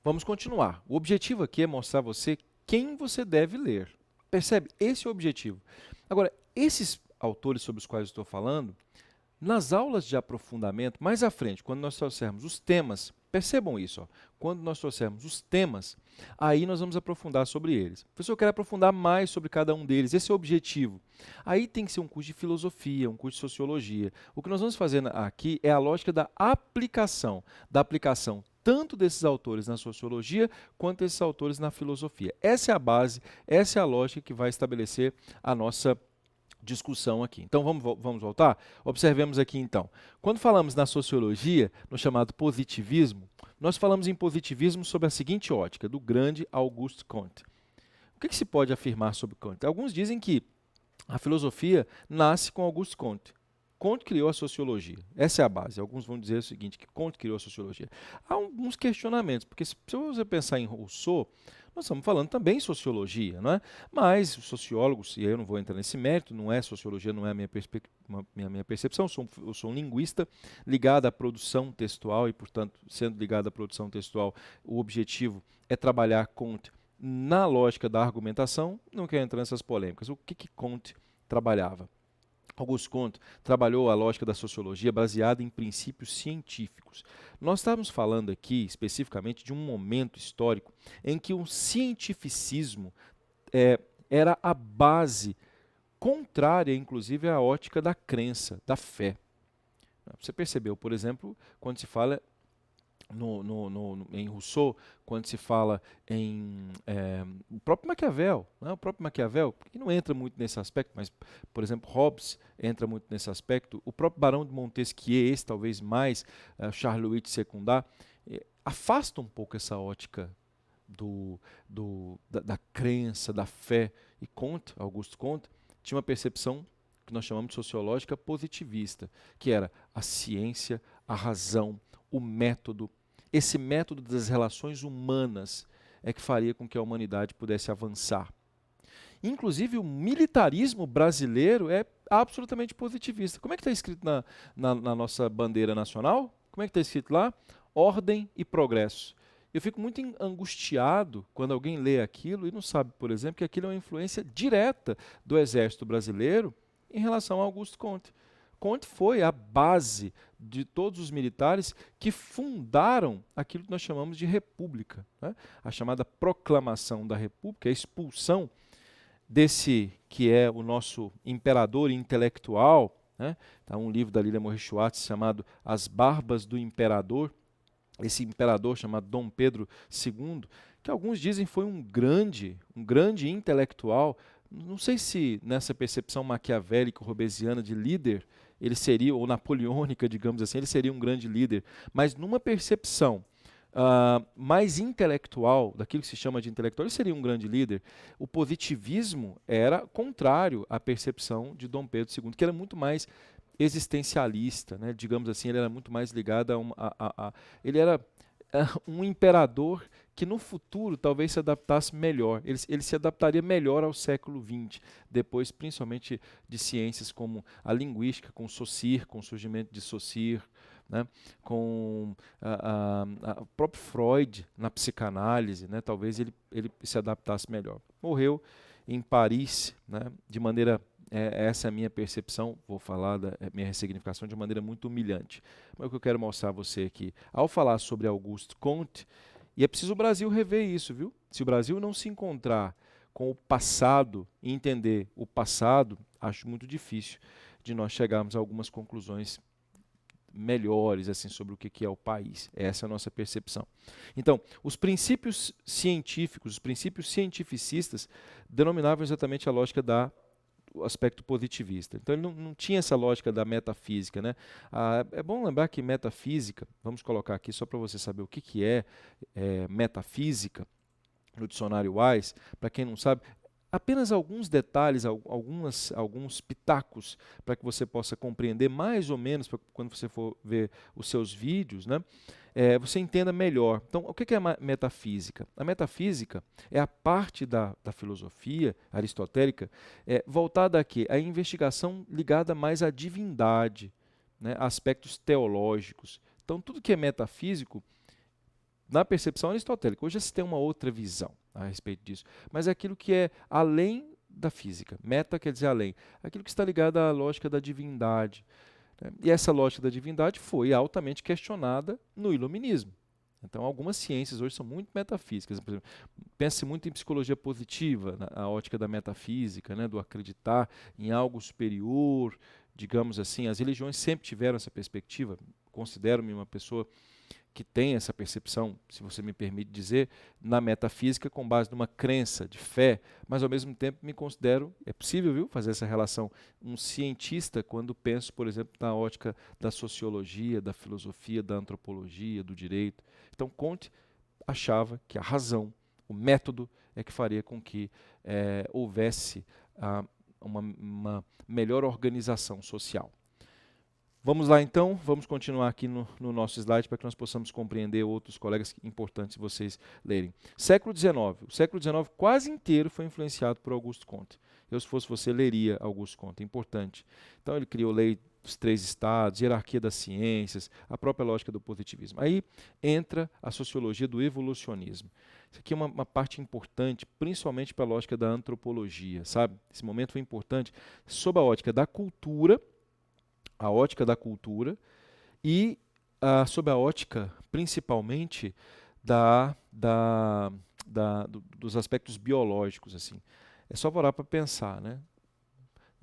Vamos continuar. O objetivo aqui é mostrar a você quem você deve ler. Percebe? Esse é o objetivo. Agora, esses autores sobre os quais eu estou falando, nas aulas de aprofundamento, mais à frente, quando nós trouxermos os temas, percebam isso, ó, quando nós trouxermos os temas, aí nós vamos aprofundar sobre eles. Professor, eu quero aprofundar mais sobre cada um deles, esse é o objetivo. Aí tem que ser um curso de filosofia, um curso de sociologia. O que nós vamos fazer aqui é a lógica da aplicação tanto desses autores na sociologia, quanto desses autores na filosofia. Essa é a base, essa é a lógica que vai estabelecer a nossa discussão aqui. Então vamos voltar? Observemos aqui então. Quando falamos na sociologia, no chamado positivismo, nós falamos em positivismo sob a seguinte ótica, do grande Auguste Comte. O que se pode afirmar sobre Comte? Alguns dizem que a filosofia nasce com Auguste Comte. Comte criou a sociologia. Essa é a base. Alguns vão dizer o seguinte, que Comte criou a sociologia. Há alguns questionamentos, porque se você pensar em Rousseau, nós estamos falando também em sociologia, não é? Mas os sociólogos, e aí eu não vou entrar nesse mérito, não é sociologia, não é a minha percepção, eu sou um linguista ligado à produção textual e, portanto, sendo ligado à produção textual, o objetivo é trabalhar Comte na lógica da argumentação, não quero entrar nessas polêmicas. O que Comte trabalhava? Auguste Comte trabalhou a lógica da sociologia baseada em princípios científicos. Nós estamos falando aqui especificamente de um momento histórico em que o cientificismo era a base contrária, inclusive, à ótica da crença, da fé. Você percebeu, por exemplo, quando se fala em Rousseau, quando se fala em o próprio Maquiavel, né? O próprio Maquiavel, que não entra muito nesse aspecto, mas, por exemplo, Hobbes entra muito nesse aspecto, o próprio Barão de Montesquieu, esse talvez mais, Charles-Louis de Secondat, afasta um pouco essa ótica da crença, da fé, e Comte, Auguste Comte, tinha uma percepção que nós chamamos de sociológica positivista, que era a ciência, a razão, o método. Esse método das relações humanas é que faria com que a humanidade pudesse avançar. Inclusive, o militarismo brasileiro é absolutamente positivista. Como é que está escrito na nossa bandeira nacional? Como é que está escrito lá? Ordem e progresso. Eu fico muito angustiado quando alguém lê aquilo e não sabe, por exemplo, que aquilo é uma influência direta do exército brasileiro em relação a Auguste Comte. Comte foi a base de todos os militares que fundaram aquilo que nós chamamos de república, né? A chamada proclamação da república, a expulsão desse que é o nosso imperador intelectual, né? Tá um livro da Lilia Morris Schwartz chamado As Barbas do Imperador, esse imperador chamado Dom Pedro II, que alguns dizem foi um grande intelectual. Não sei se nessa percepção maquiavélica robesiana de líder, ele seria, ou napoleônica, digamos assim, ele seria um grande líder, mas numa percepção mais intelectual, daquilo que se chama de intelectual, ele seria um grande líder. O positivismo era contrário à percepção de Dom Pedro II, que era muito mais existencialista, né? Digamos assim, ele era muito mais ligado ele era um imperador que no futuro talvez se adaptasse melhor, ele se adaptaria melhor ao século XX, depois principalmente de ciências como a linguística, com Saussure, com o surgimento de Saussure, né? Com o próprio Freud na psicanálise, né? Talvez ele se adaptasse melhor. Morreu em Paris, né? De maneira essa é a minha percepção, vou falar da minha ressignificação de maneira muito humilhante. Mas o que eu quero mostrar a você aqui, ao falar sobre Auguste Comte, e é preciso o Brasil rever isso, viu? Se o Brasil não se encontrar com o passado e entender o passado, acho muito difícil de nós chegarmos a algumas conclusões melhores assim sobre o que é o país. Essa é a nossa percepção. Então, os princípios científicos, os princípios cientificistas denominavam exatamente a lógica do aspecto positivista. Então ele não tinha essa lógica da metafísica, né? É bom lembrar que metafísica, vamos colocar aqui só para você saber o que é metafísica, no dicionário Wise, para quem não sabe, apenas alguns detalhes, alguns pitacos, para que você possa compreender mais ou menos, quando você for ver os seus vídeos, né? Você entenda melhor. Então, o que é a metafísica? A metafísica é a parte da filosofia aristotélica voltada a quê? A investigação ligada mais à divindade, né? A aspectos teológicos. Então, tudo que é metafísico na percepção aristotélica. Hoje se tem uma outra visão a respeito disso, mas é aquilo que é além da física. Meta quer dizer além. Aquilo que está ligado à lógica da divindade, né? E essa lógica da divindade foi altamente questionada no iluminismo. Então, algumas ciências hoje são muito metafísicas. Por exemplo, pensa-se muito em psicologia positiva, a ótica da metafísica, né, do acreditar em algo superior, digamos assim. As religiões sempre tiveram essa perspectiva. Considero-me uma pessoa que tem essa percepção, se você me permite dizer, na metafísica com base numa crença de fé, mas ao mesmo tempo me considero, é possível, viu, fazer essa relação, um cientista quando penso, por exemplo, na ótica da sociologia, da filosofia, da antropologia, do direito. Então, Comte achava que a razão, o método, é que faria com que houvesse uma melhor organização social. Vamos lá então, vamos continuar aqui no nosso slide para que nós possamos compreender outros colegas importantes vocês lerem. Século XIX. O século XIX quase inteiro foi influenciado por Auguste Comte. Eu, se fosse você, leria Auguste Comte, é importante. Então ele criou lei dos 3 estados, hierarquia das ciências, a própria lógica do positivismo. Aí entra a sociologia do evolucionismo. Isso aqui é uma parte importante, principalmente para a lógica da antropologia, sabe? Esse momento foi importante sob a ótica da cultura, a ótica da cultura e sob a ótica, principalmente, dos aspectos biológicos. Assim. É só parar para pensar. Né?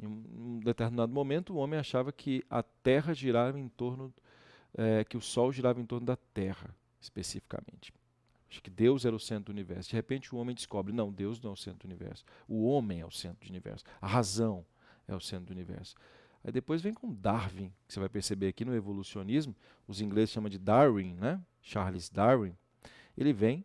Em um determinado momento, o homem achava que a Terra girava em torno, que o Sol girava em torno da Terra, especificamente. Acho que Deus era o centro do universo. De repente, o homem descobre, não, Deus não é o centro do universo. O homem é o centro do universo. A razão é o centro do universo. Aí depois vem com Darwin, que você vai perceber aqui no evolucionismo, os ingleses chamam de Darwin, né? Charles Darwin. Ele vem,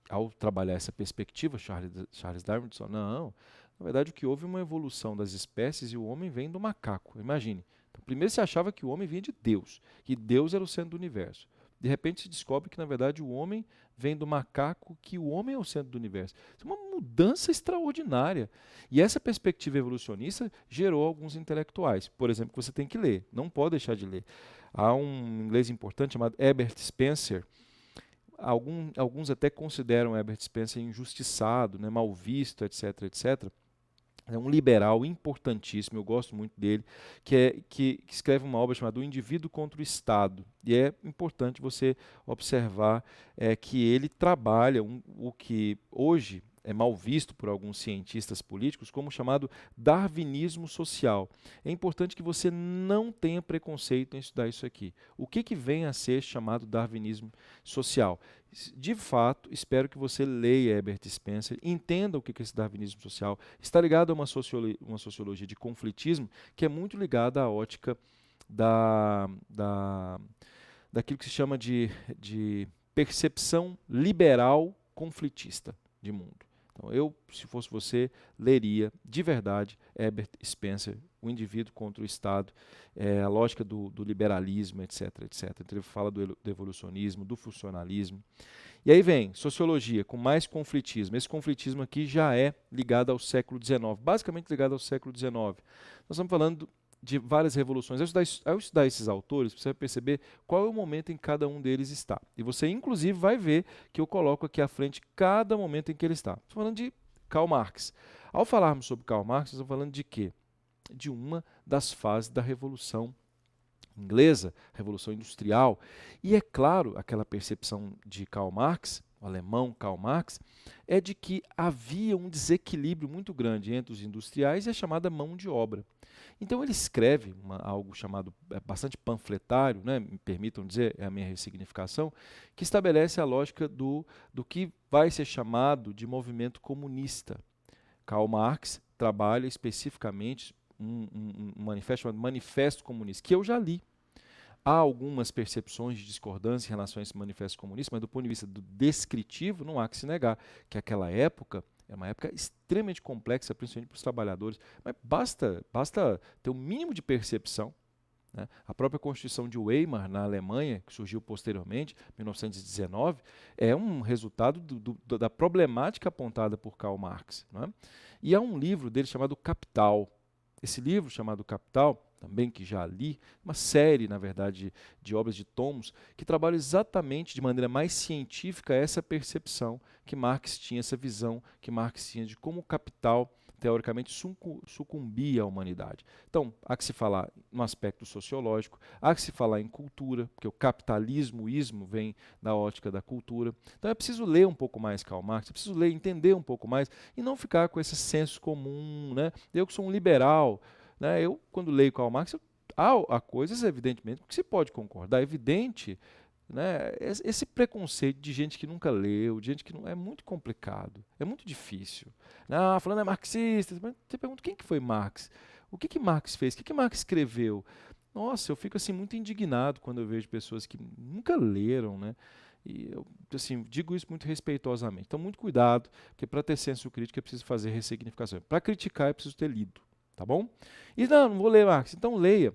ao trabalhar essa perspectiva, Charles Darwin disse, não, na verdade o que houve é uma evolução das espécies e o homem vem do macaco, imagine. Então, primeiro se achava que o homem vinha de Deus, que Deus era o centro do universo. De repente se descobre que na verdade o homem vem do macaco, que o homem é o centro do universo. Isso é uma mudança extraordinária. E essa perspectiva evolucionista gerou alguns intelectuais, por exemplo, que você tem que ler, não pode deixar de ler. Há um inglês importante chamado Herbert Spencer. Alguns até consideram Herbert Spencer injustiçado, né, mal visto, etc, etc. É um liberal importantíssimo, eu gosto muito dele, que escreve uma obra chamada O Indivíduo contra o Estado. E é importante você observar que ele trabalha o que hoje é mal visto por alguns cientistas políticos como chamado darwinismo social. É importante que você não tenha preconceito em estudar isso aqui. O que vem a ser chamado darwinismo social? De fato, espero que você leia Herbert Spencer, entenda o que é esse darwinismo social. Está ligado a uma sociologia de conflitismo que é muito ligada à ótica daquilo que se chama de percepção liberal conflitista de mundo. Então, eu, se fosse você, leria de verdade Herbert Spencer, O Indivíduo contra o Estado, a lógica do liberalismo, etc, etc. Então, ele fala do evolucionismo, do funcionalismo. E aí vem sociologia, com mais conflitismo. Esse conflitismo aqui já é ligado ao século XIX, basicamente ligado ao século XIX. Nós estamos falando de várias revoluções. Ao estudar esses autores, você vai perceber qual é o momento em que cada um deles está. E você, inclusive, vai ver que eu coloco aqui à frente cada momento em que ele está. Estou falando de Karl Marx. Ao falarmos sobre Karl Marx, estamos falando de quê? De uma das fases da Revolução Inglesa, Revolução Industrial. E é claro, aquela percepção de Karl Marx, o alemão Karl Marx, é de que havia um desequilíbrio muito grande entre os industriais e a chamada mão de obra. Então ele escreve algo chamado, bastante panfletário, né, me permitam dizer, é a minha ressignificação, que estabelece a lógica do que vai ser chamado de movimento comunista. Karl Marx trabalha especificamente um manifesto chamado Manifesto Comunista, que eu já li. Há algumas percepções de discordância em relação a esse manifesto comunista, mas do ponto de vista do descritivo, não há que se negar que aquela época é uma época extremamente complexa, principalmente para os trabalhadores, mas basta ter um mínimo de percepção. Né? A própria Constituição de Weimar, na Alemanha, que surgiu posteriormente, 1919, é um resultado da problemática apontada por Karl Marx. Não é? E há um livro dele chamado Capital. Esse livro, chamado Capital, também que já li, uma série, na verdade, de obras de tomos, que trabalham exatamente de maneira mais científica essa percepção que Marx tinha, essa visão que Marx tinha de como o capital, teoricamente, sucumbia à humanidade. Então, há que se falar no aspecto sociológico, há que se falar em cultura, porque o capitalismo, o ismo, vem da ótica da cultura. Então é preciso ler um pouco mais Karl Marx, é preciso ler, entender um pouco mais, e não ficar com esse senso comum, né? Eu que sou um liberal, né? Eu, quando leio Karl Marx, há coisas, evidentemente, que se pode concordar. É evidente, né? Esse preconceito de gente que nunca leu, de gente que não. É muito complicado, é muito difícil. Ah, falando é marxista, mas você pergunta quem que foi Marx? O que que Marx fez? O que que Marx escreveu? Nossa, eu fico assim muito indignado quando eu vejo pessoas que nunca leram, né? E eu assim, digo isso muito respeitosamente. Então, muito cuidado, porque para ter senso crítico é preciso fazer ressignificação. Para criticar é preciso ter lido, tá bom? E não vou ler Marx. Então leia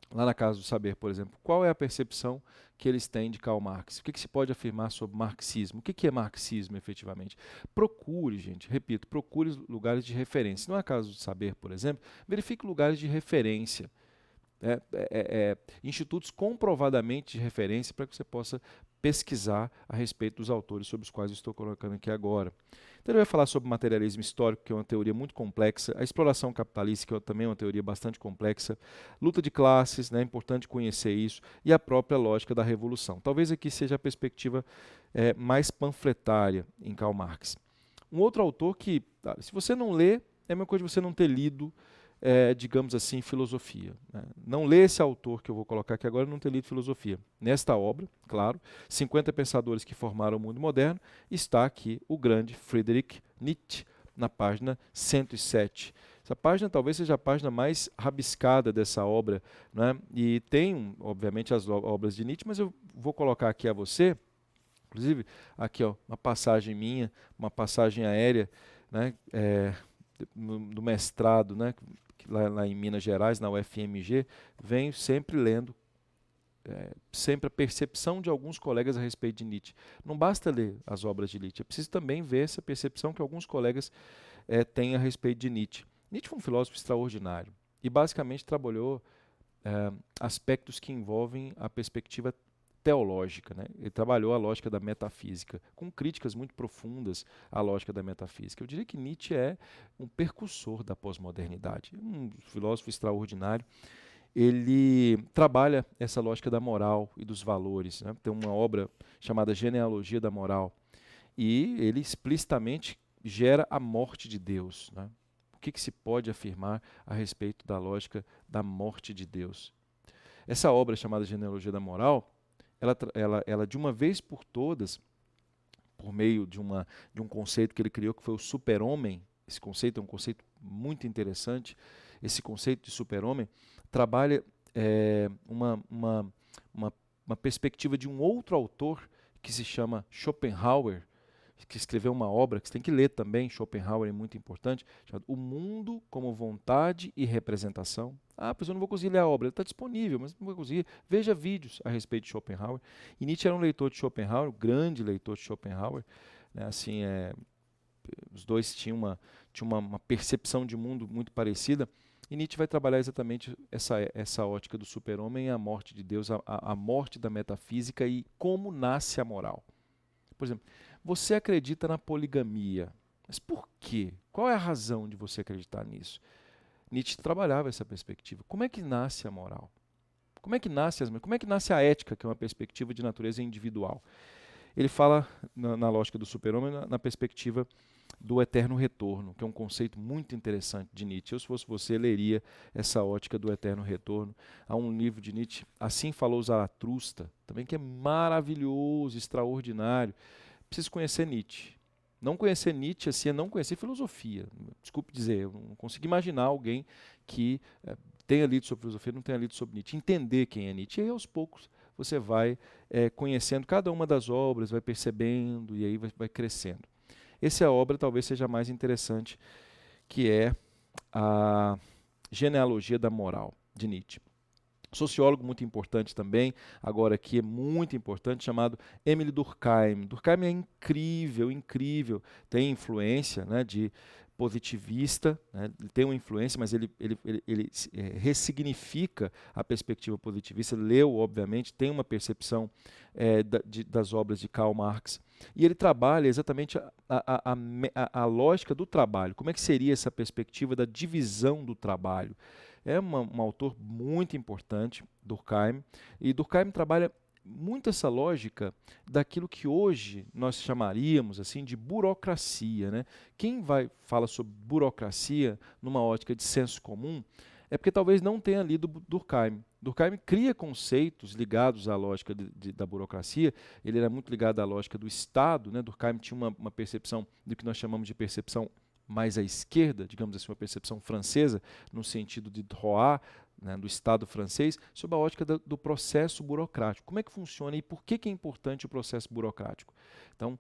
lá na Casa do Saber, por exemplo, qual é a percepção que eles têm de Karl Marx? O que se pode afirmar sobre marxismo? O que é marxismo, efetivamente? Procure, gente, repito, procure lugares de referência. No Casa do Saber, por exemplo, verifique lugares de referência. Institutos comprovadamente de referência para que você possa pesquisar a respeito dos autores sobre os quais eu estou colocando aqui agora. Então ele vai falar sobre materialismo histórico, que é uma teoria muito complexa, a exploração capitalista, que também é uma teoria bastante complexa, luta de classes, né, é importante conhecer isso, e a própria lógica da revolução. Talvez aqui seja a perspectiva mais panfletária em Karl Marx. Um outro autor que, se você não lê, é a mesma coisa de você não ter lido digamos assim, filosofia. Né? Não lê esse autor que eu vou colocar aqui agora, não ter lido filosofia. Nesta obra, claro, 50 pensadores que formaram o mundo moderno, está aqui o grande Friedrich Nietzsche, na página 107. Essa página talvez seja a página mais rabiscada dessa obra, né? E tem, obviamente, as obras de Nietzsche, mas eu vou colocar aqui a você, inclusive, aqui ó, uma passagem minha, uma passagem aérea, né? Do mestrado, né? Lá em Minas Gerais, na UFMG, venho sempre lendo, sempre a percepção de alguns colegas a respeito de Nietzsche. Não basta ler as obras de Nietzsche, é preciso também ver essa percepção que alguns colegas têm a respeito de Nietzsche. Nietzsche foi um filósofo extraordinário e basicamente trabalhou aspectos que envolvem a perspectiva teológica, né? Ele trabalhou a lógica da metafísica, com críticas muito profundas à lógica da metafísica. Eu diria que Nietzsche é um percursor da pós-modernidade, um filósofo extraordinário. Ele trabalha essa lógica da moral e dos valores, né? Tem uma obra chamada Genealogia da Moral, e ele explicitamente gera a morte de Deus, né? O que se pode afirmar a respeito da lógica da morte de Deus? Essa obra chamada Genealogia da Moral, ela de uma vez por todas, por meio de um conceito que ele criou, que foi o super-homem. Esse conceito é um conceito muito interessante. Esse conceito de super-homem trabalha uma perspectiva de um outro autor que se chama Schopenhauer, que escreveu uma obra que você tem que ler também, Schopenhauer é muito importante, chamada O Mundo como Vontade e Representação. Mas eu não vou conseguir ler a obra, ela está disponível, mas não vou conseguir. Veja vídeos a respeito de Schopenhauer. E Nietzsche era um leitor de Schopenhauer, um grande leitor de Schopenhauer. Né? Assim, os dois tinham uma percepção de mundo muito parecida. E Nietzsche vai trabalhar exatamente essa ótica do super-homem, a morte de Deus, a morte da metafísica e como nasce a moral. Por exemplo, você acredita na poligamia, mas por quê? Qual é a razão de você acreditar nisso? Nietzsche trabalhava essa perspectiva. Como é que nasce a moral? Como é que nasce a ética, que é uma perspectiva de natureza individual? Ele fala, na lógica do super-homem, na perspectiva do eterno retorno, que é um conceito muito interessante de Nietzsche. Eu, se fosse você, leria essa ótica do eterno retorno. Há um livro de Nietzsche, Assim Falou Zaratustra, também que é maravilhoso, extraordinário. Preciso conhecer Nietzsche. Não conhecer Nietzsche assim é não conhecer filosofia. Desculpe dizer, eu não consigo imaginar alguém que tenha lido sobre filosofia e não tenha lido sobre Nietzsche. Entender quem é Nietzsche. E aí, aos poucos, você vai conhecendo cada uma das obras, vai percebendo e aí vai crescendo. Essa obra talvez seja a mais interessante, que é a Genealogia da Moral, de Nietzsche. Sociólogo muito importante também, agora aqui é muito importante, chamado Émile Durkheim. Durkheim é incrível, incrível, tem influência, né, de positivista, né? Ele tem uma influência, mas ele ressignifica a perspectiva positivista, leu, obviamente, tem uma percepção das obras de Karl Marx, e ele trabalha exatamente a lógica do trabalho. Como é que seria essa perspectiva da divisão do trabalho? É um autor muito importante, Durkheim, e Durkheim trabalha muito essa lógica daquilo que hoje nós chamaríamos assim de burocracia, né? Quem fala sobre burocracia numa ótica de senso comum é porque talvez não tenha lido Durkheim. Durkheim cria conceitos ligados à lógica da burocracia. Ele era muito ligado à lógica do Estado, né? Durkheim tinha uma percepção do que nós chamamos de percepção mais à esquerda, digamos assim, uma percepção francesa, no sentido de Droit, né, do Estado francês, sob a ótica do processo burocrático. Como é que funciona e por que é importante o processo burocrático? Então,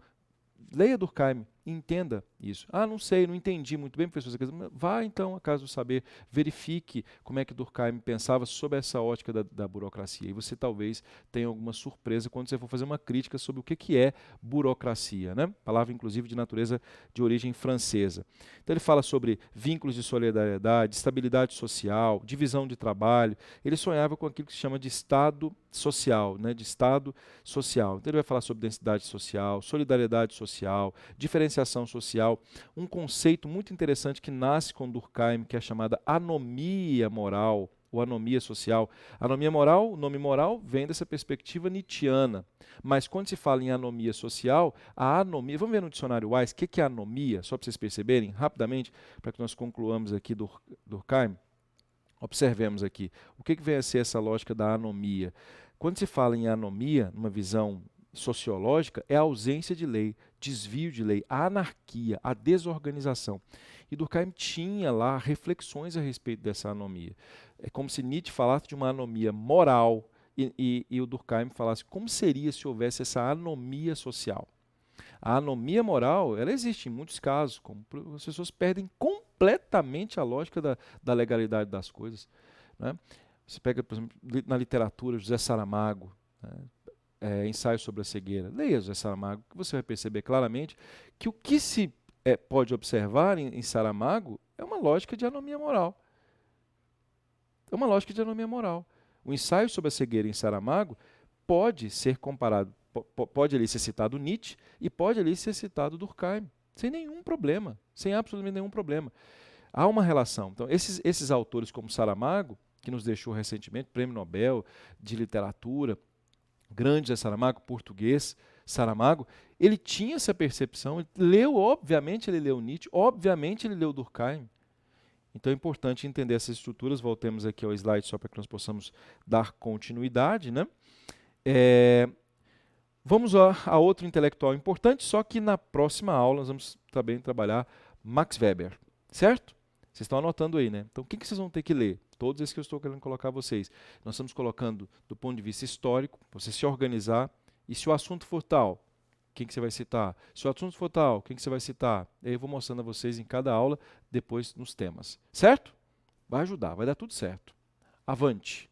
leia Durkheim, entenda isso. Ah, não sei, não entendi muito bem, professor. Vá então à Casa do Saber, verifique como é que Durkheim pensava sobre essa ótica da burocracia. E você talvez tenha alguma surpresa quando você for fazer uma crítica sobre o que é burocracia, né? Palavra, inclusive, de natureza de origem francesa. Então ele fala sobre vínculos de solidariedade, estabilidade social, divisão de trabalho. Ele sonhava com aquilo que se chama de Estado social, né? De Estado social. Então ele vai falar sobre densidade social, solidariedade social, diferenciação social, um conceito muito interessante que nasce com Durkheim, que é chamada anomia moral, ou anomia social. Anomia moral, o nome moral vem dessa perspectiva nietzschiana, mas quando se fala em anomia social, a anomia, vamos ver no dicionário Wise, o que é anomia, só para vocês perceberem, rapidamente, para que nós concluamos aqui Durkheim. Observemos aqui, o que vem a ser essa lógica da anomia? Quando se fala em anomia, numa visão sociológica, é a ausência de lei, desvio de lei, a anarquia, a desorganização. E Durkheim tinha lá reflexões a respeito dessa anomia. É como se Nietzsche falasse de uma anomia moral e o Durkheim falasse como seria se houvesse essa anomia social. A anomia moral, ela existe em muitos casos, como as pessoas perdem completamente a lógica da legalidade das coisas, né? Você pega, por exemplo, na literatura, José Saramago, né? Ensaio sobre a cegueira. Leia José Saramago, que você vai perceber claramente que o que se pode observar em Saramago é uma lógica de anomia moral. É uma lógica de anomia moral. O ensaio sobre a cegueira em Saramago pode ser comparado, pode ali ser citado Nietzsche e pode ali ser citado Durkheim, sem nenhum problema, sem absolutamente nenhum problema. Há uma relação. Então, esses autores como Saramago, que nos deixou recentemente, Prêmio Nobel de Literatura, grande José Saramago, português, Saramago, ele tinha essa percepção, obviamente ele leu Nietzsche, obviamente ele leu Durkheim. Então é importante entender essas estruturas. Voltemos aqui ao slide só para que nós possamos dar continuidade, né? Vamos a outro intelectual importante, só que na próxima aula nós vamos também trabalhar Max Weber, certo? Vocês estão anotando aí, né? Então o que vocês vão ter que ler? Todos esses que eu estou querendo colocar a vocês. Nós estamos colocando do ponto de vista histórico, para você se organizar, e se o assunto for tal, quem que você vai citar? Se o assunto for tal, quem que você vai citar? E aí eu vou mostrando a vocês em cada aula, depois nos temas. Certo? Vai ajudar, vai dar tudo certo. Avante!